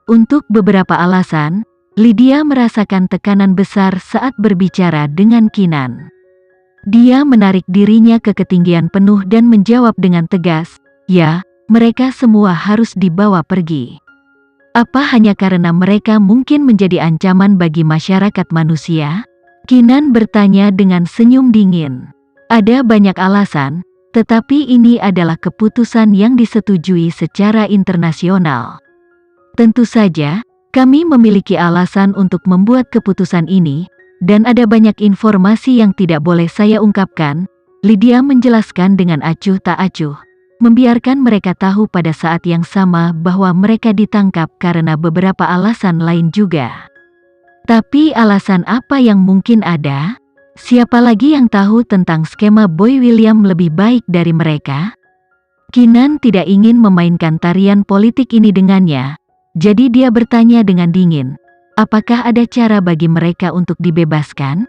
Untuk beberapa alasan, Lydia merasakan tekanan besar saat berbicara dengan Kinan. Dia menarik dirinya ke ketinggian penuh dan menjawab dengan tegas, "Ya, mereka semua harus dibawa pergi." Apa hanya karena mereka mungkin menjadi ancaman bagi masyarakat manusia? Kinan bertanya dengan senyum dingin. Ada banyak alasan, tetapi ini adalah keputusan yang disetujui secara internasional. Tentu saja, kami memiliki alasan untuk membuat keputusan ini, dan ada banyak informasi yang tidak boleh saya ungkapkan, Lydia menjelaskan dengan acuh tak acuh, membiarkan mereka tahu pada saat yang sama bahwa mereka ditangkap karena beberapa alasan lain juga. Tapi alasan apa yang mungkin ada? Siapa lagi yang tahu tentang skema Boy William lebih baik dari mereka? Kinan tidak ingin memainkan tarian politik ini dengannya. Jadi dia bertanya dengan dingin, apakah ada cara bagi mereka untuk dibebaskan?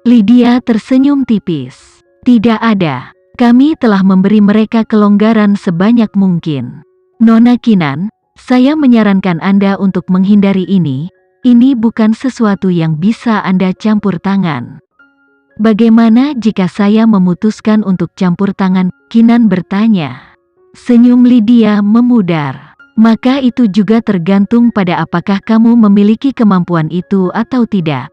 Lydia tersenyum tipis. Tidak ada. Kami telah memberi mereka kelonggaran sebanyak mungkin. Nona Kinan, saya menyarankan Anda untuk menghindari ini. Ini bukan sesuatu yang bisa Anda campur tangan. Bagaimana jika saya memutuskan untuk campur tangan? Kinan bertanya. Senyum Lydia memudar. Maka itu juga tergantung pada apakah kamu memiliki kemampuan itu atau tidak.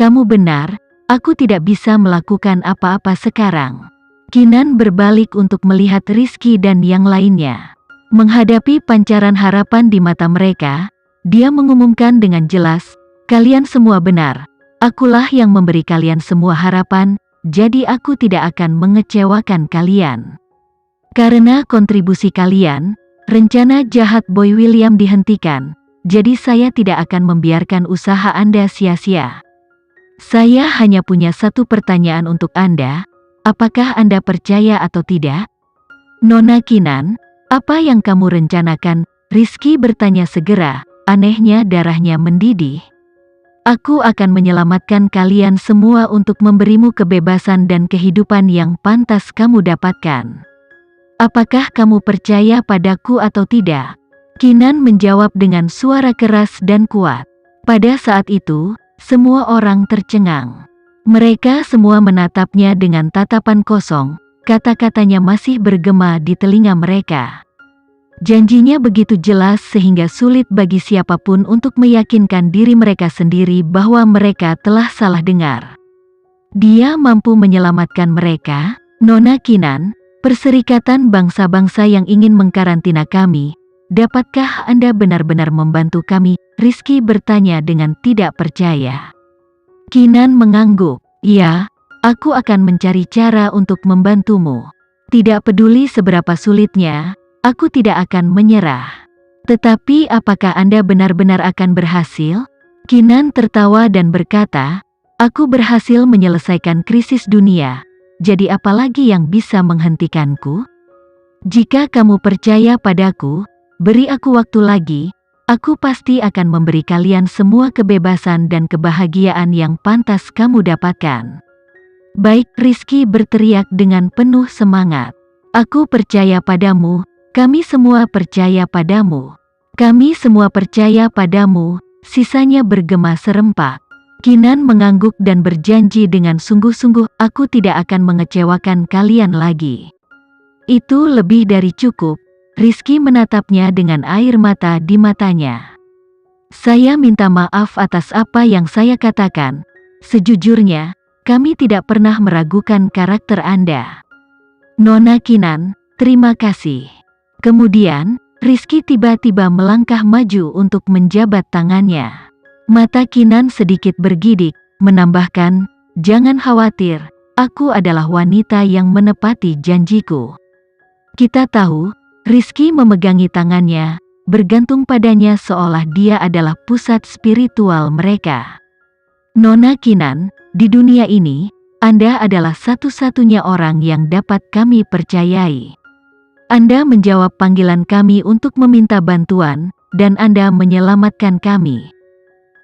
Kamu benar, aku tidak bisa melakukan apa-apa sekarang. Kinan berbalik untuk melihat Rizky dan yang lainnya. Menghadapi pancaran harapan di mata mereka, dia mengumumkan dengan jelas, kalian semua benar. Akulah yang memberi kalian semua harapan, jadi aku tidak akan mengecewakan kalian. Karena kontribusi kalian, rencana jahat Boy William dihentikan, jadi saya tidak akan membiarkan usaha Anda sia-sia. Saya hanya punya satu pertanyaan untuk Anda, apakah Anda percaya atau tidak? Nona Kinan, apa yang kamu rencanakan? Rizky bertanya segera, anehnya darahnya mendidih. Aku akan menyelamatkan kalian semua untuk memberimu kebebasan dan kehidupan yang pantas kamu dapatkan. Apakah kamu percaya padaku atau tidak? Kinan menjawab dengan suara keras dan kuat. Pada saat itu, semua orang tercengang. Mereka semua menatapnya dengan tatapan kosong, kata-katanya masih bergema di telinga mereka. Janjinya begitu jelas sehingga sulit bagi siapapun untuk meyakinkan diri mereka sendiri bahwa mereka telah salah dengar. Dia mampu menyelamatkan mereka, Nona Kinan. Perserikatan bangsa-bangsa yang ingin mengkarantina kami, dapatkah Anda benar-benar membantu kami? Rizky bertanya dengan tidak percaya. Kinan mengangguk, ya, aku akan mencari cara untuk membantumu. Tidak peduli seberapa sulitnya, aku tidak akan menyerah. Tetapi apakah Anda benar-benar akan berhasil? Kinan tertawa dan berkata, aku berhasil menyelesaikan krisis dunia. Jadi apalagi yang bisa menghentikanku? Jika kamu percaya padaku, beri aku waktu lagi, aku pasti akan memberi kalian semua kebebasan dan kebahagiaan yang pantas kamu dapatkan. Baik, Rizky berteriak dengan penuh semangat. Aku percaya padamu, kami semua percaya padamu. Kami semua percaya padamu, sisanya bergema serempak. Kinan mengangguk dan berjanji dengan sungguh-sungguh, aku tidak akan mengecewakan kalian lagi. Itu lebih dari cukup. Rizky menatapnya dengan air mata di matanya. Saya minta maaf atas apa yang saya katakan. Sejujurnya, kami tidak pernah meragukan karakter Anda. Nona Kinan, terima kasih. Kemudian, Rizky tiba-tiba melangkah maju untuk menjabat tangannya. Mata Kinan sedikit bergidik, menambahkan, jangan khawatir, aku adalah wanita yang menepati janjiku. Kita tahu, Rizky memegangi tangannya, bergantung padanya seolah dia adalah pusat spiritual mereka. Nona Kinan, di dunia ini, Anda adalah satu-satunya orang yang dapat kami percayai. Anda menjawab panggilan kami untuk meminta bantuan, dan Anda menyelamatkan kami.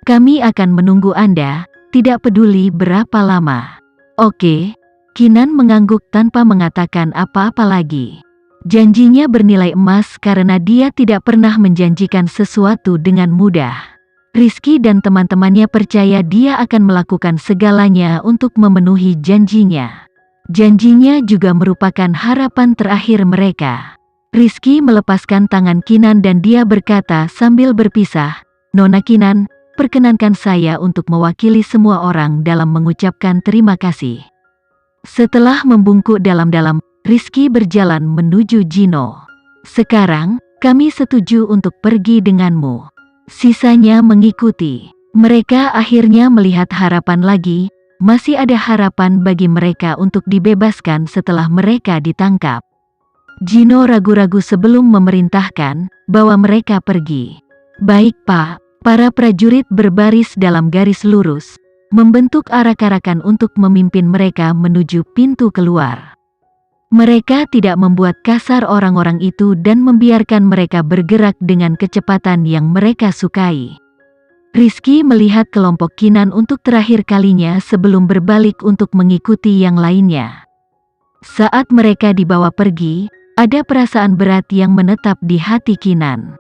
Kami akan menunggu Anda, tidak peduli berapa lama. Oke, Kinan mengangguk tanpa mengatakan apa-apa lagi. Janjinya bernilai emas karena dia tidak pernah menjanjikan sesuatu dengan mudah. Rizky dan teman-temannya percaya dia akan melakukan segalanya untuk memenuhi janjinya. Janjinya juga merupakan harapan terakhir mereka. Rizky melepaskan tangan Kinan dan dia berkata sambil berpisah, "Nona Kinan, perkenankan saya untuk mewakili semua orang dalam mengucapkan terima kasih." Setelah membungkuk dalam-dalam, Rizky berjalan menuju Gino. "Sekarang, kami setuju untuk pergi denganmu." Sisanya mengikuti. Mereka akhirnya melihat harapan lagi, masih ada harapan bagi mereka untuk dibebaskan setelah mereka ditangkap. Gino ragu-ragu sebelum memerintahkan bahwa mereka pergi. "Baik Pak." Para prajurit berbaris dalam garis lurus, membentuk arak-arakan untuk memimpin mereka menuju pintu keluar. Mereka tidak membuat kasar orang-orang itu dan membiarkan mereka bergerak dengan kecepatan yang mereka sukai. Rizky melihat kelompok Kinan untuk terakhir kalinya sebelum berbalik untuk mengikuti yang lainnya. Saat mereka dibawa pergi, ada perasaan berat yang menetap di hati Kinan.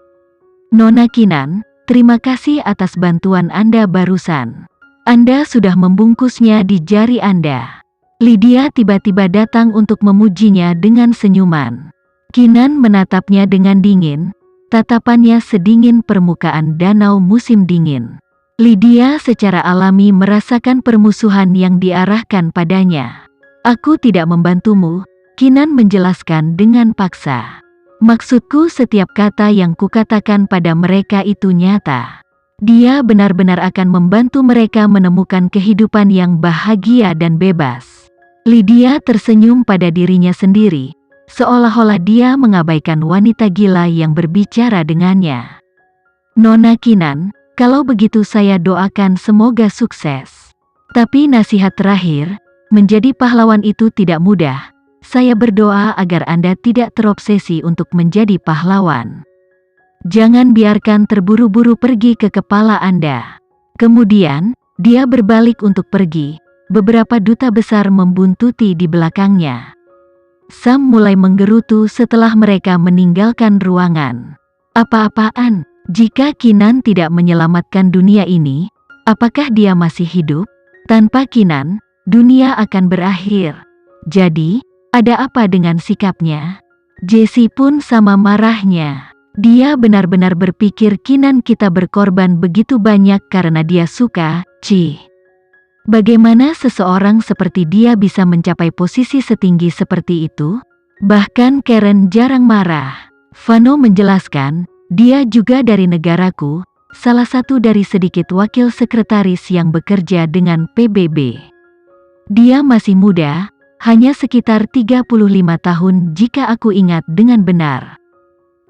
"Nona Kinan, terima kasih atas bantuan Anda barusan. Anda sudah membungkusnya di jari Anda." Lydia tiba-tiba datang untuk memujinya dengan senyuman. Kinan menatapnya dengan dingin, tatapannya sedingin permukaan danau musim dingin. Lydia secara alami merasakan permusuhan yang diarahkan padanya. "Aku tidak membantumu," Kinan menjelaskan dengan paksa. "Maksudku setiap kata yang kukatakan pada mereka itu nyata. Dia benar-benar akan membantu mereka menemukan kehidupan yang bahagia dan bebas." Lydia tersenyum pada dirinya sendiri, seolah-olah dia mengabaikan wanita gila yang berbicara dengannya. "Nona Kinan, kalau begitu saya doakan semoga sukses. Tapi nasihat terakhir, menjadi pahlawan itu tidak mudah. Saya berdoa agar Anda tidak terobsesi untuk menjadi pahlawan. Jangan biarkan terburu-buru pergi ke kepala Anda." Kemudian, dia berbalik untuk pergi. Beberapa duta besar membuntuti di belakangnya. Sam mulai menggerutu setelah mereka meninggalkan ruangan. Apa-apaan? Jika Kinan tidak menyelamatkan dunia ini, apakah dia masih hidup? Tanpa Kinan, dunia akan berakhir. Jadi, ada apa dengan sikapnya? Jessie pun sama marahnya. Dia benar-benar berpikir Kinan kita berkorban begitu banyak karena dia suka, Cih. Bagaimana seseorang seperti dia bisa mencapai posisi setinggi seperti itu? Bahkan Karen jarang marah. Vano menjelaskan, dia juga dari negaraku, salah satu dari sedikit wakil sekretaris yang bekerja dengan PBB. Dia masih muda, hanya sekitar 35 tahun jika aku ingat dengan benar.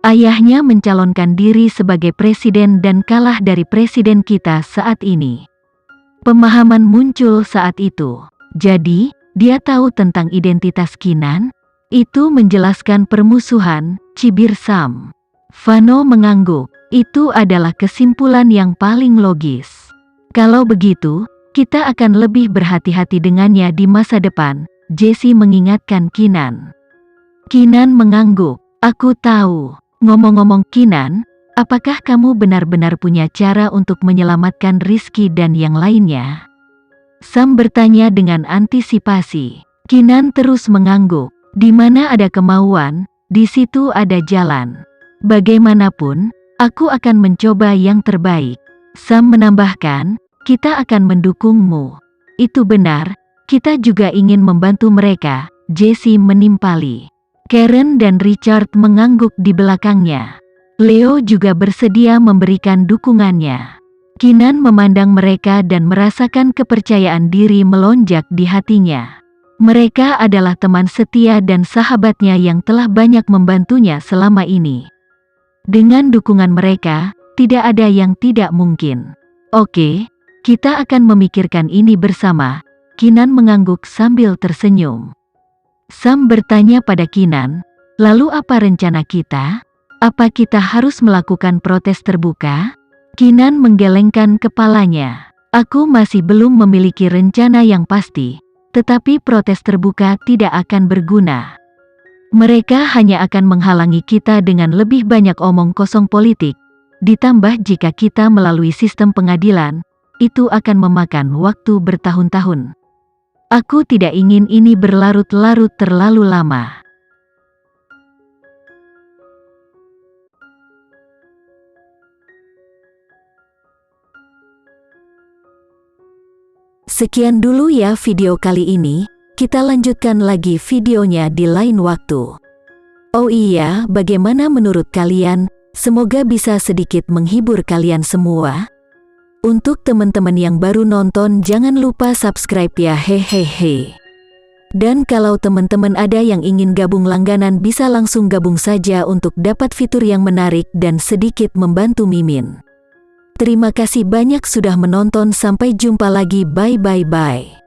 Ayahnya mencalonkan diri sebagai presiden dan kalah dari presiden kita saat ini. Pemahaman muncul saat itu. Jadi, dia tahu tentang identitas Kinan? Itu menjelaskan permusuhan, cibir Sam. Vano mengangguk. Itu adalah kesimpulan yang paling logis. Kalau begitu, kita akan lebih berhati-hati dengannya di masa depan, Jessie mengingatkan Kinan. Kinan mengangguk. Aku tahu. Ngomong-ngomong Kinan, apakah kamu benar-benar punya cara untuk menyelamatkan Rizky dan yang lainnya? Sam bertanya dengan antisipasi. Kinan terus mengangguk. Di mana ada kemauan, di situ ada jalan. Bagaimanapun, aku akan mencoba yang terbaik. Sam menambahkan, kita akan mendukungmu. Itu benar, kita juga ingin membantu mereka, Jessie menimpali. Karen dan Richard mengangguk di belakangnya. Leo juga bersedia memberikan dukungannya. Kinan memandang mereka dan merasakan kepercayaan diri melonjak di hatinya. Mereka adalah teman setia dan sahabatnya yang telah banyak membantunya selama ini. Dengan dukungan mereka, tidak ada yang tidak mungkin. Oke, kita akan memikirkan ini bersama. Kinan mengangguk sambil tersenyum. Sam bertanya pada Kinan, lalu apa rencana kita? Apa kita harus melakukan protes terbuka? Kinan menggelengkan kepalanya. Aku masih belum memiliki rencana yang pasti, tetapi protes terbuka tidak akan berguna. Mereka hanya akan menghalangi kita dengan lebih banyak omong kosong politik. Ditambah jika kita melalui sistem pengadilan, itu akan memakan waktu bertahun-tahun. Aku tidak ingin ini berlarut-larut terlalu lama. Sekian dulu ya video kali ini. Kita lanjutkan lagi videonya di lain waktu. Oh iya, bagaimana menurut kalian? Semoga bisa sedikit menghibur kalian semua. Untuk teman-teman yang baru nonton, jangan lupa subscribe ya, hehehe. Dan kalau teman-teman ada yang ingin gabung langganan, bisa langsung gabung saja untuk dapat fitur yang menarik dan sedikit membantu Mimin. Terima kasih banyak sudah menonton, sampai jumpa lagi, bye.